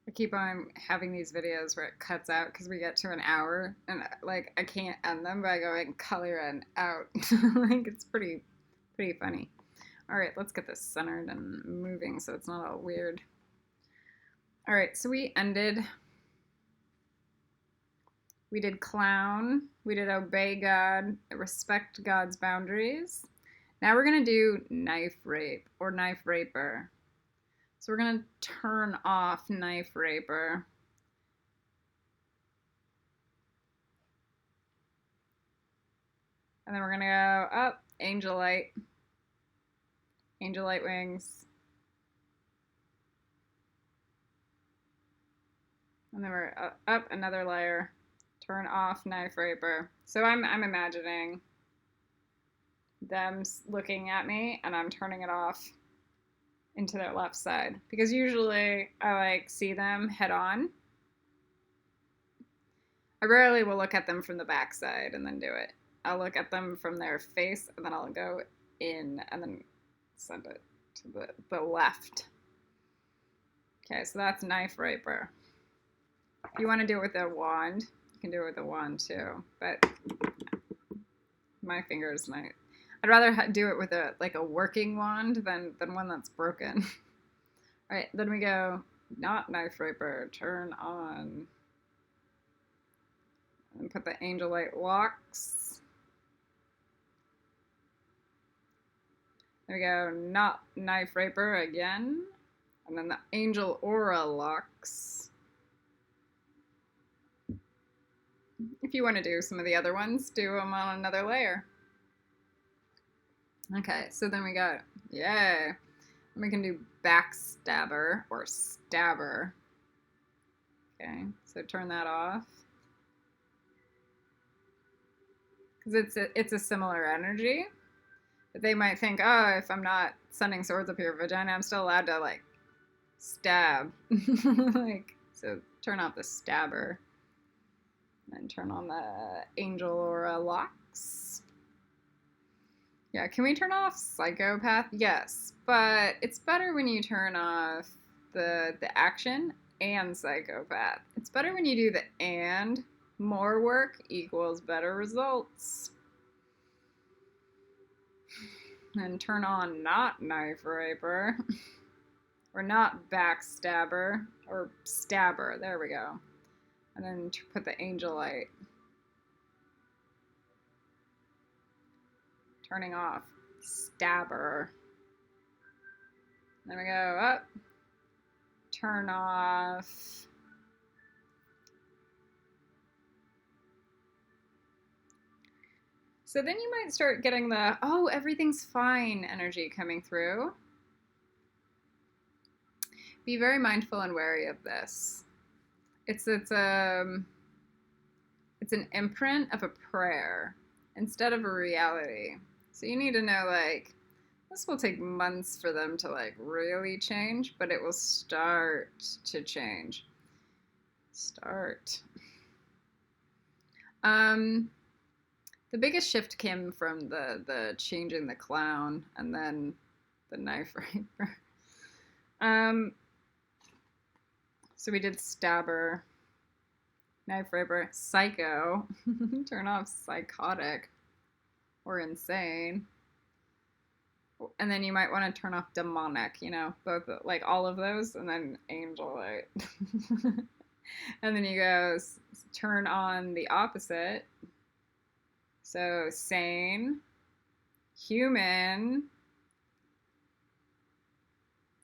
I keep on having these videos where it cuts out because we get to an hour and like I can't end them by going color and out. Like it's pretty funny. All right, let's get this centered and moving so it's not all weird. All right, so we did clown, we did obey God, respect God's boundaries. Now we're gonna do knife rape or knife raper. So we're gonna turn off knife raper. And then we're gonna go up, angel light wings. And then we're up another layer, turn off knife raper. So I'm imagining them looking at me and I'm turning it off into their left side because usually I like see them head on. I rarely will look at them from the back side and then do it. I'll look at them from their face and then I'll go in and then send it to the left. Okay, so that's knife raper. If you want to do it with a wand, you can do it with a wand too, but my fingers might. I'd rather do it with a working wand than one that's broken. All right, then we go not knife raper, turn on. And put the angel light locks. There we go, not knife raper again. And then the angel aura locks. If you want to do some of the other ones, do them on another layer. Okay, so then we got, yay. And we can do backstabber or stabber. Okay, so turn that off. Because it's a similar energy. But they might think, oh, if I'm not sending swords up your vagina, I'm still allowed to, like, stab. So turn off the stabber. And turn on the angel aura locks. Yeah, can we turn off psychopath? Yes, but it's better when you turn off the action and psychopath. It's better when you do the and. More work equals better results. And turn on not knife raper. Or not backstabber. Or stabber. There we go. And then put the angel light. Turning off stabber. Then we go up. Turn off. So then you might start getting the, oh, everything's fine energy coming through. Be very mindful and wary of this. It's an imprint of a prayer instead of a reality. So you need to know, like, this will take months for them to, like, really change, but it will start to change. The biggest shift came from the changing the clown and then the knife raper. So we did stabber, knife raper, psycho, turn off psychotic or insane. And then you might want to turn off demonic, you know, both, like all of those, and then angel light. And then you go turn on the opposite. So sane, human,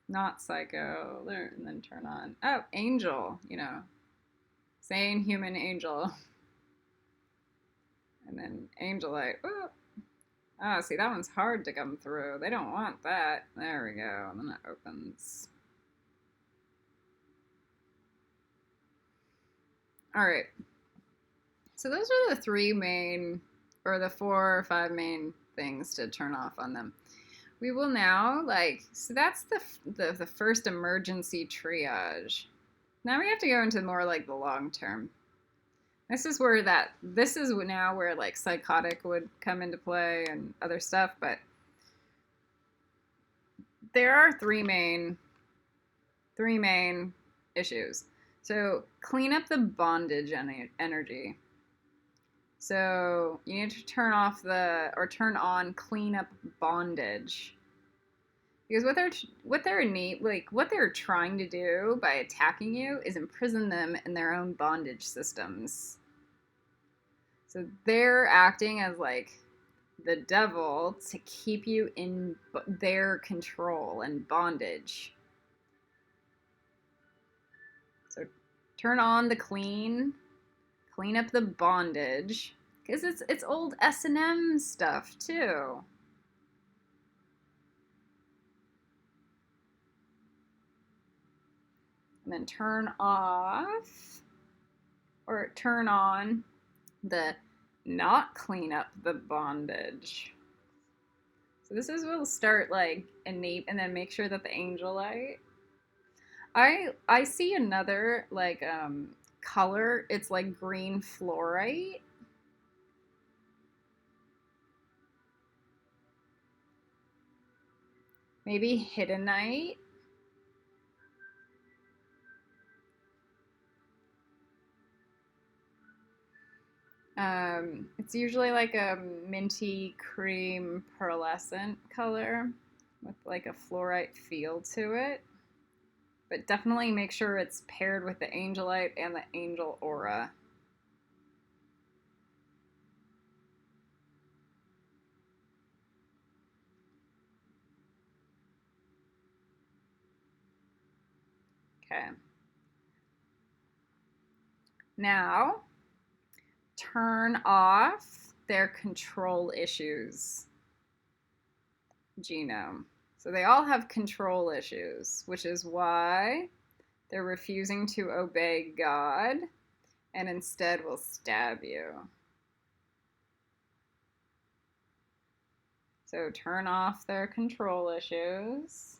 not psycho, and then turn on, oh, angel, you know, sane, human, angel. And then angel light, oh, see, that one's hard to come through. They don't want that. There we go, and then it opens. All right, so those are the three main, or the 4 or 5 main things to turn off on them. We will now, so that's the first emergency triage. Now we have to go into more like the long term. This is now where like psychotic would come into play and other stuff, but there are three main issues. So clean up the bondage energy. So you need to turn on clean up bondage. Because what they're trying to do by attacking you is imprison them in their own bondage systems. So they're acting as like the devil to keep you in their control and bondage. So turn on the clean up the bondage, because it's old S&M stuff too. And then turn on the not clean up the bondage. So this is we'll start like innate, and then make sure that the angel light. I see another like color. It's like green fluorite. Maybe hiddenite. It's usually like a minty cream pearlescent color with like a fluorite feel to it. But definitely make sure it's paired with the angelite and the angel aura. Okay. Now, turn off their control issues genome. So they all have control issues, which is why they're refusing to obey God and instead will stab you. So turn off their control issues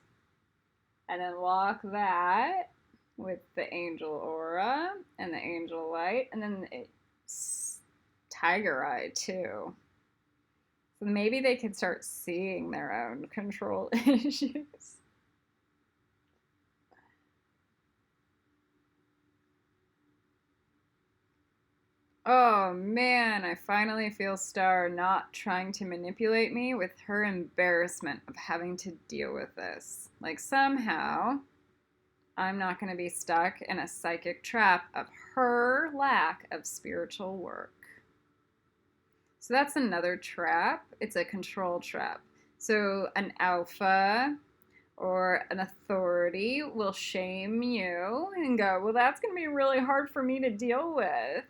and then lock that with the angel aura and the angel light, and then it's tiger eye too. So maybe they could start seeing their own control issues. Oh man, I finally feel Star not trying to manipulate me with her embarrassment of having to deal with this. Like somehow, I'm not going to be stuck in a psychic trap of her lack of spiritual work. So that's another trap. It's a control trap. So an alpha or an authority will shame you and go, well, that's going to be really hard for me to deal with.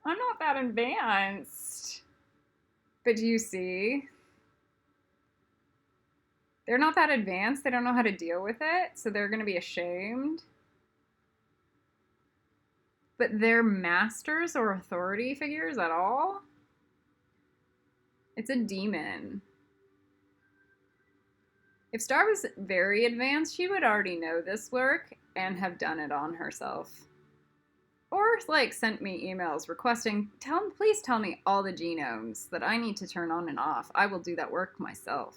I'm not that advanced. But do you see? They're not that advanced. They don't know how to deal with it. So they're going to be ashamed. But they're masters or authority figures at all? It's a demon. If Star was very advanced, she would already know this work and have done it on herself. Or like sent me emails requesting, please tell me all the genomes that I need to turn on and off. I will do that work myself.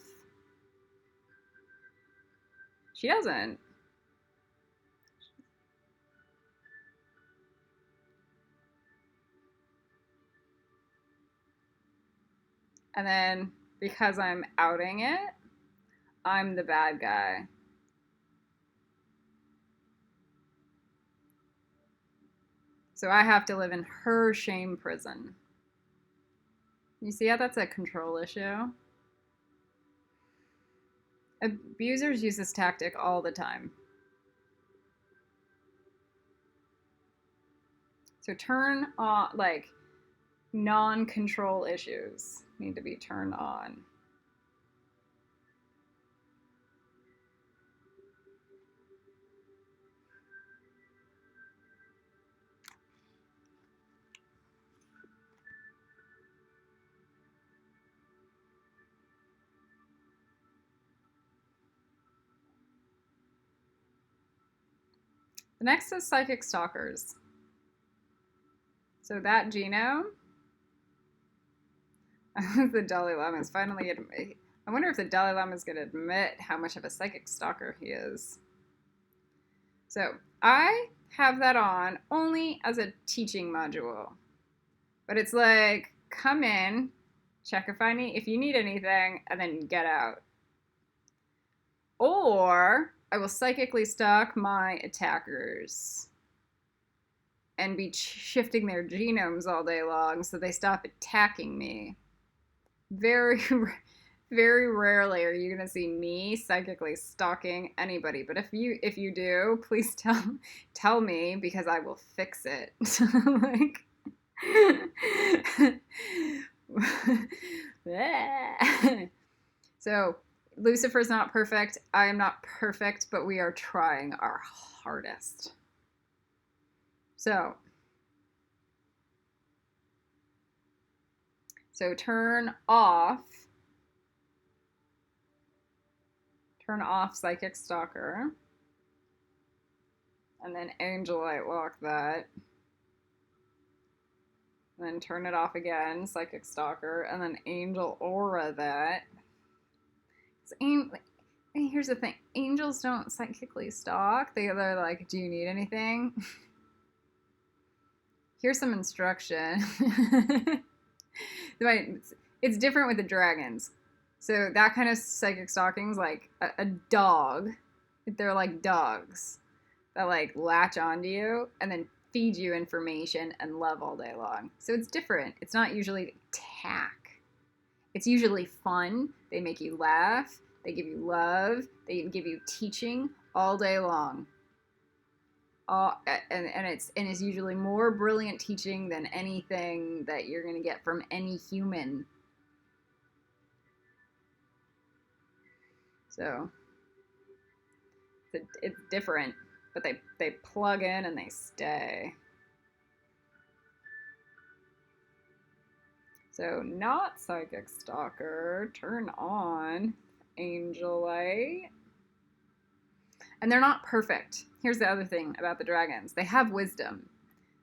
She doesn't. And then because I'm outing it, I'm the bad guy. So I have to live in her shame prison. You see how that's a control issue? Abusers use this tactic all the time. So turn on, like, non-control issues need to be turned on. The next is psychic stalkers. So that genome, the Dalai Lama is finally I wonder if the Dalai Lama is going to admit how much of a psychic stalker he is. So I have that on only as a teaching module. But it's like, come in, check if you need anything, and then get out. Or I will psychically stalk my attackers and be shifting their genomes all day long so they stop attacking me. Very, very rarely are you gonna see me psychically stalking anybody. But if you do, please tell me, because I will fix it. Like. So Lucifer's not perfect. I am not perfect, but we are trying our hardest. So turn off Psychic Stalker, and then Angel Light Lock that, and then turn it off again, Psychic Stalker, and then Angel Aura that. Here's the thing, angels don't psychically stalk. They're like, do you need anything? Here's some instruction. It's different with the dragons. So that kind of psychic stalking is like a dog. They're like dogs that like latch onto you and then feed you information and love all day long. So it's different. It's not usually attack. It's usually fun. They make you laugh. They give you love. They give you teaching all day long. And it's usually more brilliant teaching than anything that you're going to get from any human. So it's different, but they plug in and they stay. So not Psychic Stalker, turn on Angel Light. And they're not perfect. Here's the other thing about the dragons. They have wisdom.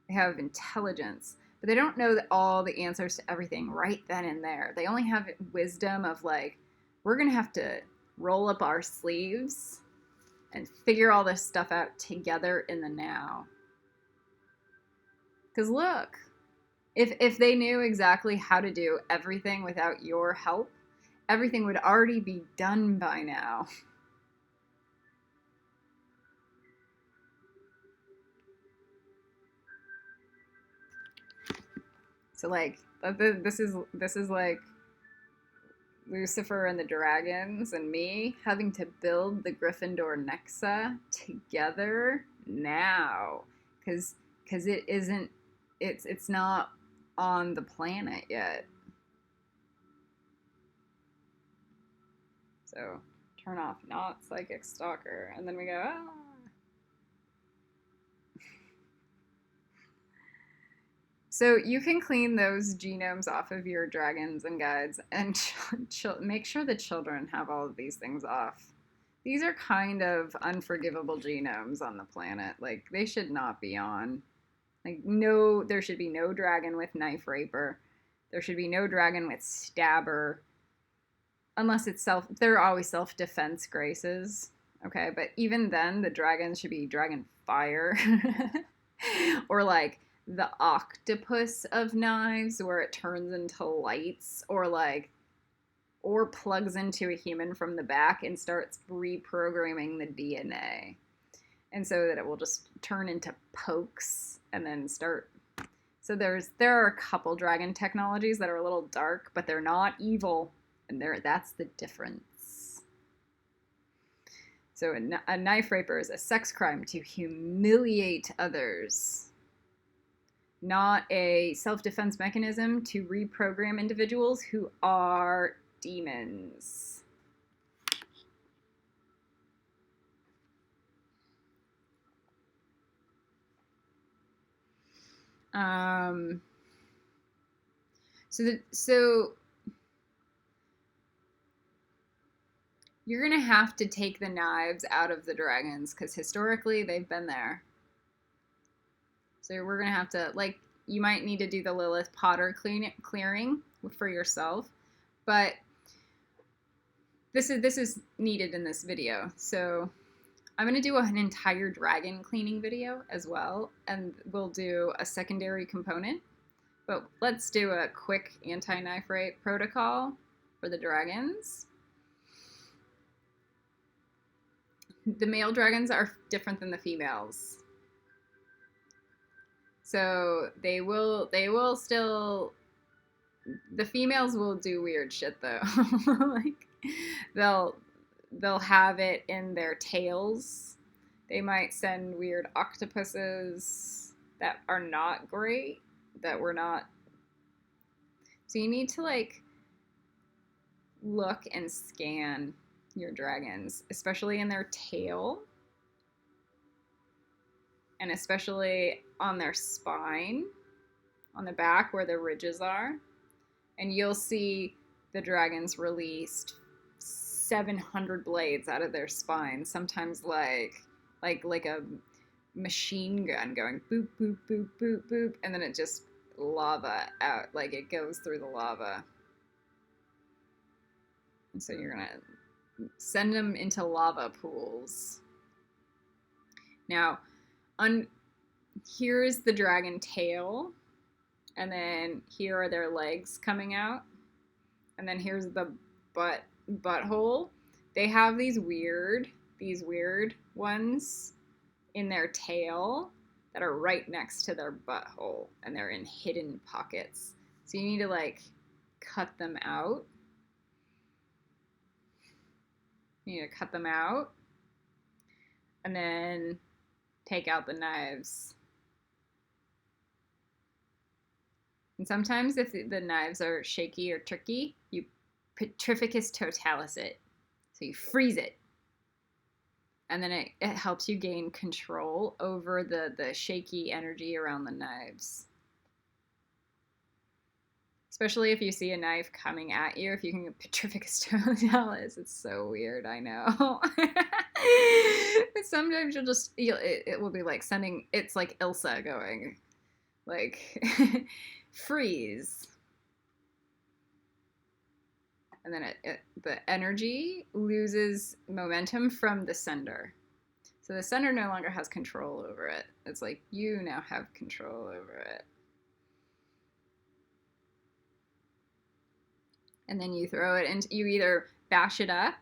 They have intelligence. But they don't know all the answers to everything right then and there. They only have wisdom of like, we're going to have to roll up our sleeves and figure all this stuff out together in the now. Because look, if they knew exactly how to do everything without your help, everything would already be done by now. So like, this is like Lucifer and the dragons and me having to build the Gryffindor Nexa together now, because it's not on the planet yet. So turn off not Psychic Stalker, and then we go, ah. So you can clean those genomes off of your dragons and guides and make sure the children have all of these things off. These are kind of unforgivable genomes on the planet. Like, they should not be on. Like, no, there should be no dragon with Knife Raper. There should be no dragon with Stabber. Unless it's they're always self-defense graces. Okay, but even then, the dragons should be Dragon Fire. Or like the octopus of knives, where it turns into lights, or plugs into a human from the back and starts reprogramming the DNA, and so that it will just turn into pokes and then start. So there are a couple dragon technologies that are a little dark, but they're not evil, and that's the difference. So a knife raper is a sex crime to humiliate others, not a self-defense mechanism to reprogram individuals who are demons. So you're gonna have to take the knives out of the dragons, because historically they've been there. So we're going to have to, like, you might need to do the Lilith Potter clearing for yourself. But this is needed in this video. So I'm going to do an entire dragon cleaning video as well, and we'll do a secondary component. But let's do a quick anti-knife rape protocol for the dragons. The male dragons are different than the females. So they will still, the females will do weird shit though. Like they'll have it in their tails. They might send weird octopuses that are not great, that were not. So you need to like look and scan your dragons, especially in their tail and especially on their spine, on the back where the ridges are. And you'll see the dragons released 700 blades out of their spine, sometimes like a machine gun going boop, boop, boop, boop, boop, and then it just lava out, like it goes through the lava. And so you're gonna send them into lava pools. Now, here's the dragon tail, and then here are their legs coming out, and then here's the butthole. They have these weird ones in their tail that are right next to their butthole, and they're in hidden pockets. So you need to like cut them out. You need to cut them out and then take out the knives. And sometimes if the knives are shaky or tricky, you petrificus totalis it. So you freeze it. And then it helps you gain control over the shaky energy around the knives. Especially if you see a knife coming at you, if you can get petrificus totalis, it's so weird, I know. Sometimes it will be like sending, it's like Ilsa going, like, freeze. And then the energy loses momentum from the sender. So the sender no longer has control over it. It's like you now have control over it. And then you throw it into, you either bash it up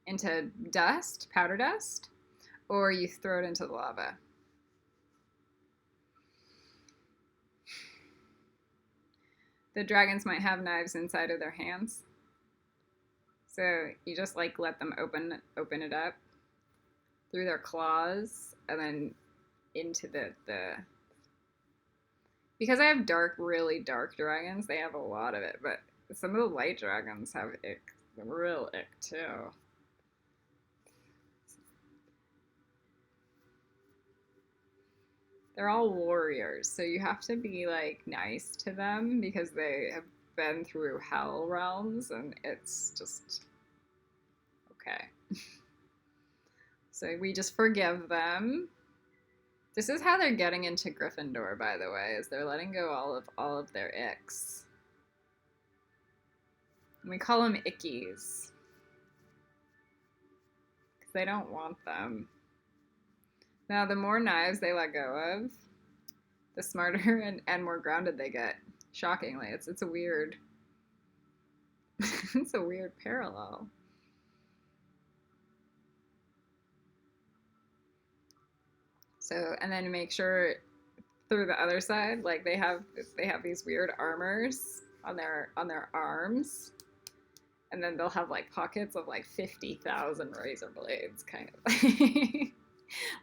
into dust, powder dust, or you throw it into the lava. The dragons might have knives inside of their hands. So you just like let them open it up through their claws and then into the because I have really dark dragons, they have a lot of it, but some of the light dragons have ick, real ick too. They're all warriors, so you have to be like nice to them because they have been through hell realms and it's just okay. So we just forgive them. This is how they're getting into Gryffindor, by the way, is they're letting go all of their icks. And we call them ickies because they don't want them. Now, the more knives they let go of, the smarter and more grounded they get. Shockingly, it's a weird, it's a weird parallel. So, and then make sure through the other side, like they have these weird armors on their arms, and then they'll have like pockets of like 50,000 razor blades, kind of thing.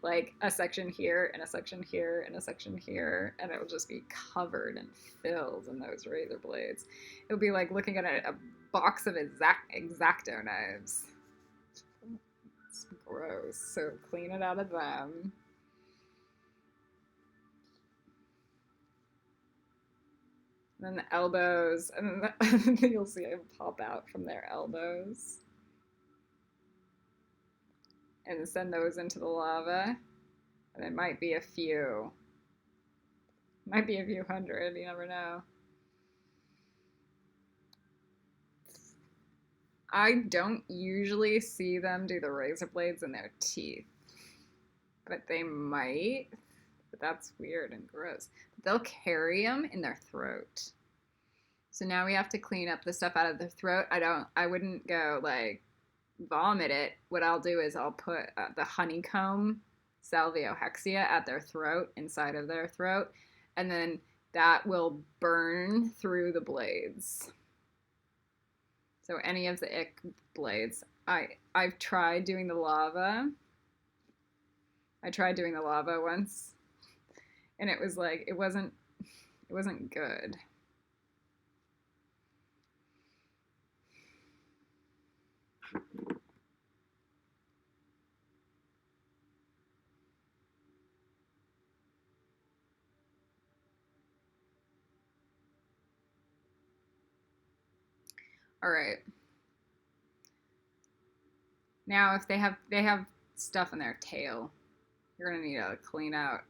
Like a section here and a section here and a section here, and it will just be covered and filled in those razor blades. It'll be like looking at a box of X-Acto knives. It's gross. So clean it out of them. And then the elbows, and then you'll see it pop out from their elbows. And send those into the lava. And it might be a few. Might be a few hundred, you never know. I don't usually see them do the razor blades in their teeth. but they might. But that's weird and gross. They'll carry them in their throat. So now we have to clean up the stuff out of their throat. I wouldn't go like vomit it. What I'll do is I'll put the honeycomb salviohexia at their throat, inside of their throat, and then that will burn through the blades. So any of the ick blades. I've tried doing the lava. I tried doing the lava once, and it was like it wasn't good. All right. Now, if they have stuff in their tail, you're gonna need to clean out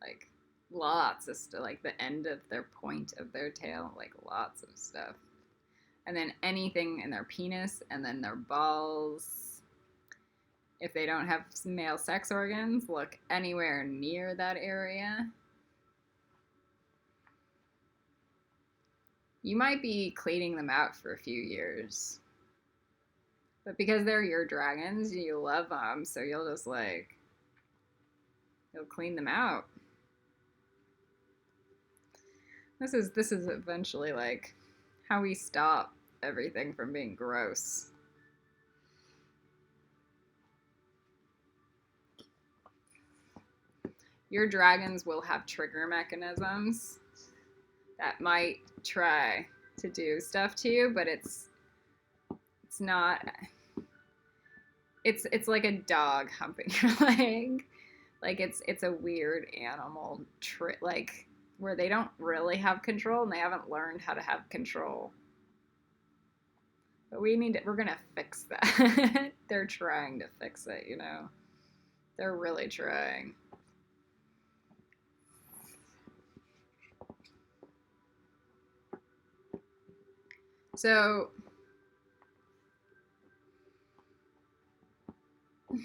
like lots of stuff, like the end of their point of their tail, like lots of stuff, and then anything in their penis, and then their balls. If they don't have male sex organs, look anywhere near that area. You might be cleaning them out for a few years. But because they're your dragons, you love them, so you'll just like, you'll clean them out. This is eventually like how we stop everything from being gross. Your dragons will have trigger mechanisms that might try to do stuff to you, but it's not. It's like a dog humping your leg. Like it's a weird animal trick, like where they don't really have control and they haven't learned how to have control. But we're gonna fix that. They're trying to fix it, you know. They're really trying. So, I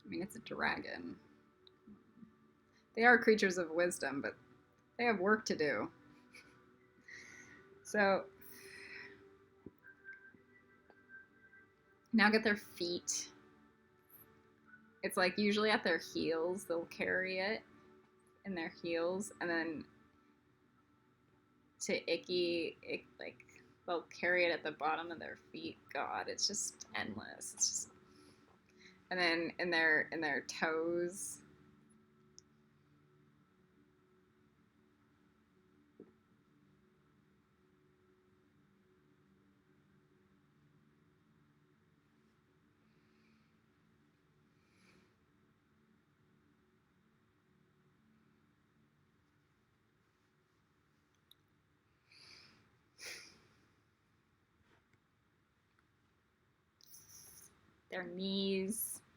mean, it's a dragon. They are creatures of wisdom, but they have work to do. So, now get their feet. It's like usually at their heels, they'll carry it in their heels, and then to like they'll carry it at the bottom of their feet. God, it's just endless. It's just, and then in their toes.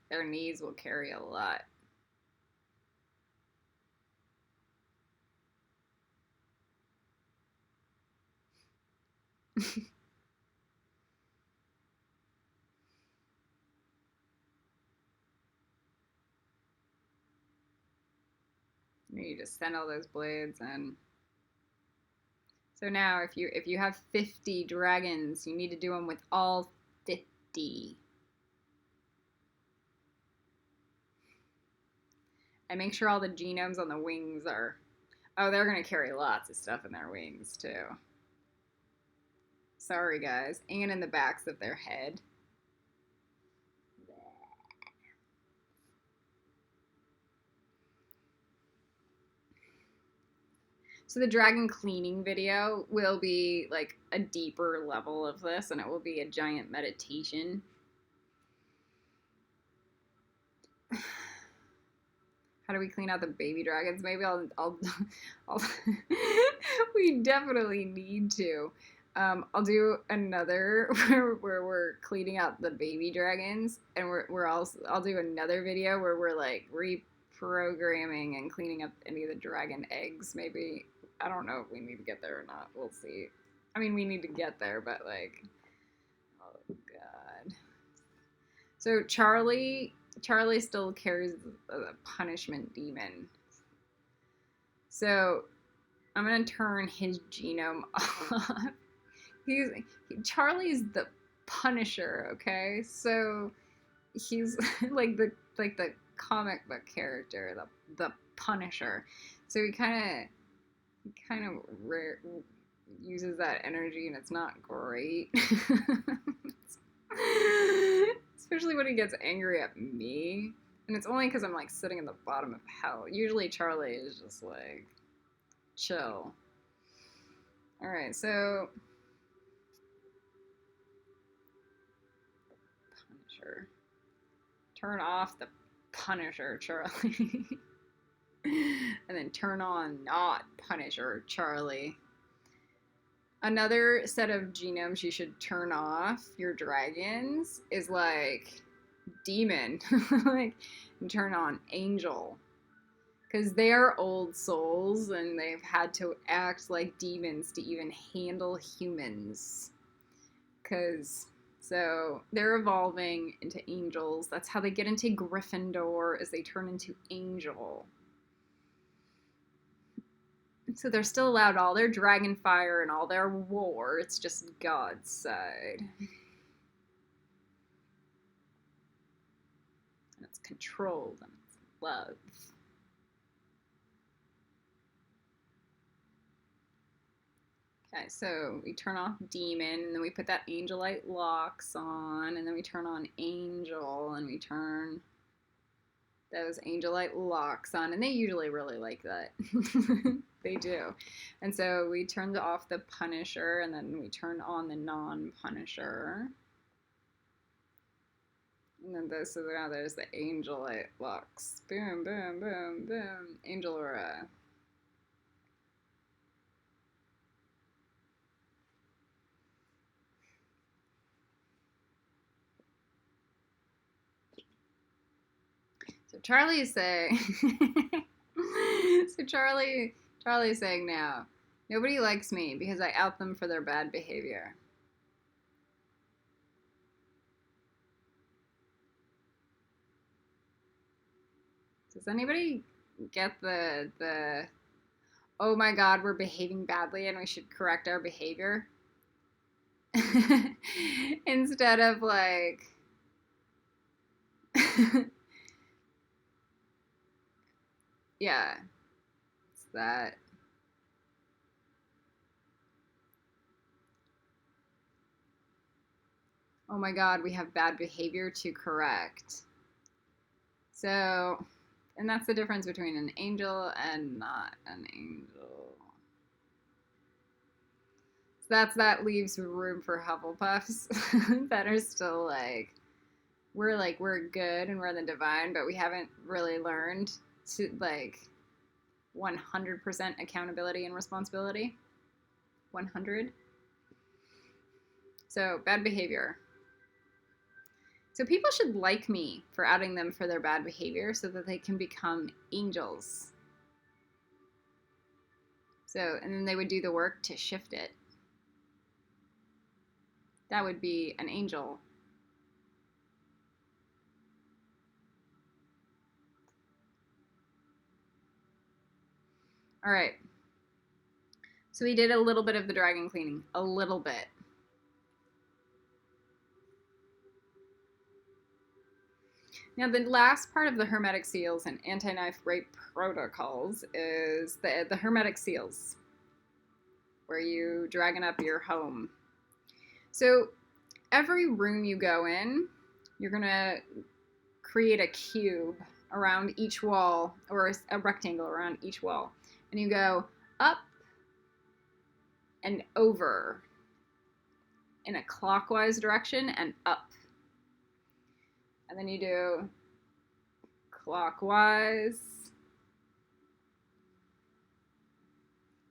Their knees will carry a lot. You just send all those blades in. So now if you have 50 dragons, you need to do them with all 50. And make sure all the genomes on the wings are... Oh, they're going to carry lots of stuff in their wings, too. Sorry, guys. And in the backs of their head. So the dragon cleaning video will be like a deeper level of this, and it will be a giant meditation. How do we clean out the baby dragons? Maybe I'll we definitely need to. I'll do another where we're cleaning out the baby dragons, and I'll do another video where we're like reprogramming and cleaning up any of the dragon eggs. Maybe, I don't know if we need to get there or not. We'll see. I mean, we need to get there, but like, oh God. So Charlie Charlie still carries the punishment demon. So I'm going to turn his genome off. Charlie's the Punisher, okay? So he's like the comic book character, the Punisher. So he kind of uses that energy, and it's not great. Especially when he gets angry at me. And it's only because I'm like sitting in the bottom of hell. Usually Charlie is just like chill. Alright, so Punisher. Turn off the Punisher, Charlie. And then turn on not Punisher, Charlie. Another set of genomes you should turn off your dragons is like demon. Like, and turn on angel. Because they are old souls and they've had to act like demons to even handle humans. So they're evolving into angels. That's how they get into Gryffindor, is they turn into angel. So they're still allowed all their dragon fire and all their war. It's just God's side. And it's controlled and it's love. Okay, so we turn off demon, and then we put that angelite locks on, and then we turn on angel, and we turn those angelite locks on, and they usually really like that. They do. And so we turned off the Punisher, and then we turn on the non-Punisher. And then so now there's the angelite locks. Boom, boom, boom, boom. Angel aura. So Charlie is saying, Charlie is saying now, nobody likes me because I out them for their bad behavior. Does anybody get the oh my God, we're behaving badly and we should correct our behavior? Instead of like yeah, it's that. Oh my God, we have bad behavior to correct. So, and that's the difference between an angel and not an angel. So that leaves room for Hufflepuffs that are still like we're good and we're the divine, but we haven't really learned to like 100% accountability and responsibility. 100. So bad behavior. So people should like me for outing them for their bad behavior so that they can become angels. So, and then they would do the work to shift it. That would be an angel. All right. So we did a little bit of the dragon cleaning. A little bit. Now, the last part of the Hermetic Seals and anti-knife rape protocols is the Hermetic Seals, where you dragon up your home. So every room you go in, you're going to create a cube around each wall, or a rectangle around each wall. And you go up and over in a clockwise direction and up. And then you do clockwise.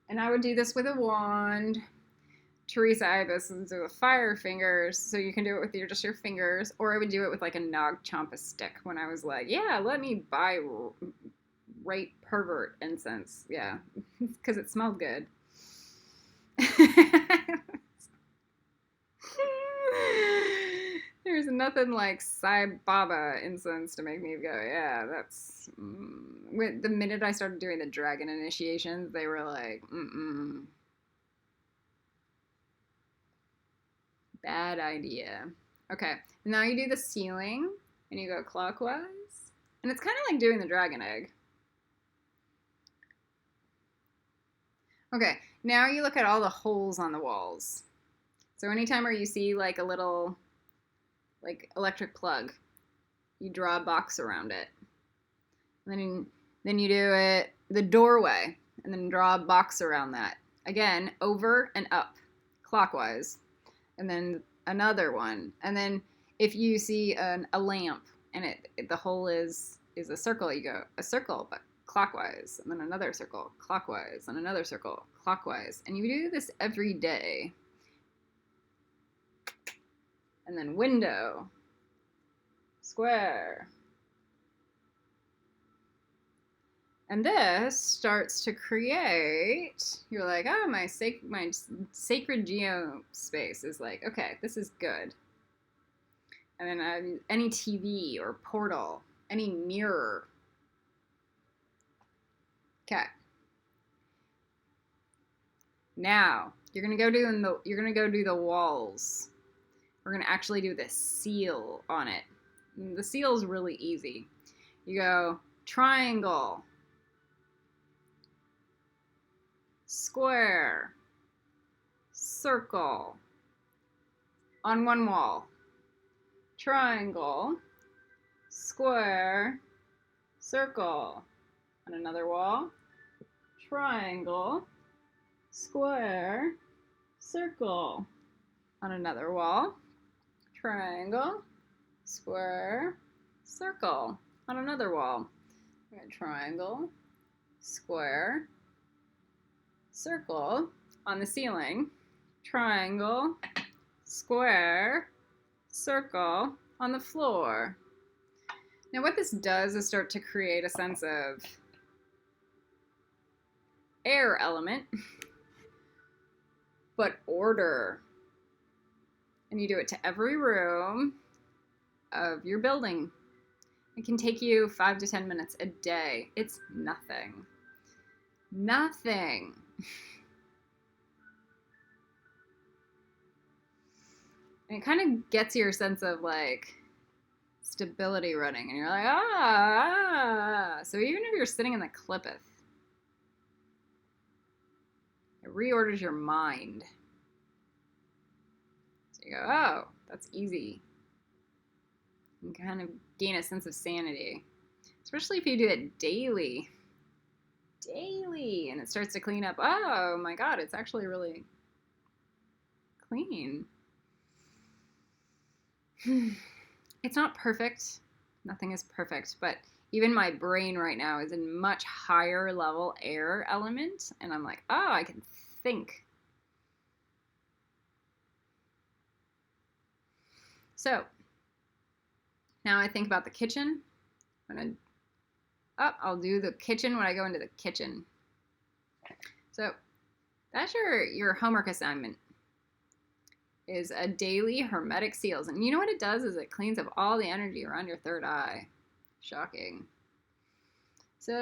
And I would do this with a wand. Teresa Ibis would do with fire fingers, so you can do it with just your fingers, or I would do it with like a Nag Champa stick when I was like, yeah, let me buy rape pervert incense. Yeah, because it smelled good. There's nothing like Sai Baba incense to make me go, yeah, that's. The minute I started doing the dragon initiations, they were like, bad idea. Okay, now you do the ceiling, and you go clockwise. And it's kind of like doing the dragon egg. Okay, now you look at all the holes on the walls. So anytime where you see like a little like electric plug, you draw a box around it. And then you do it the doorway, and then draw a box around that. Again, over and up, clockwise. And then another one. And then if you see a lamp and the hole is a circle, you go a circle, but clockwise, and then another circle, clockwise, and another circle, clockwise. And you do this every day. And then window, square. And this starts to create, you're like, oh, my sacred geospace is like, okay, this is good. And then any TV or portal, any mirror. Okay. Now, you're gonna go do the walls. We're gonna actually do the seal on it. And the seal is really easy. You go triangle, square, circle on one wall, triangle, square, circle on another wall, triangle, square, circle on another wall, triangle, square, circle on another wall. Triangle, square, circle on the ceiling, triangle, square, circle on the floor. Now what this does is start to create a sense of air element, but order. And you do it to every room of your building. It can take you 5 to 10 minutes a day. It's nothing. Nothing. And it kind of gets your sense of like stability running, and you're like, ah. So even if you're sitting in the clippeth, it reorders your mind. So you go, oh, that's easy. You can kind of gain a sense of sanity, especially if you do it daily. Daily, and it starts to clean up. Oh my God, it's actually really clean. It's not perfect. Nothing is perfect, but even my brain right now is in much higher level air element, and I'm like, oh, I can think. So now I think about the kitchen. I'll do the kitchen when I go into the kitchen. So that's your homework assignment, is a daily hermetic seals. And you know what it does is it cleans up all the energy around your third eye. Shocking. So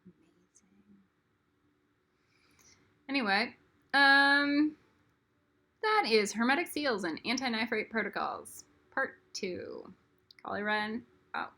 amazing. Anyway, that is Hermetic Seals and Anti-Knife Rate Protocols, Part 2. Kali Ren, out.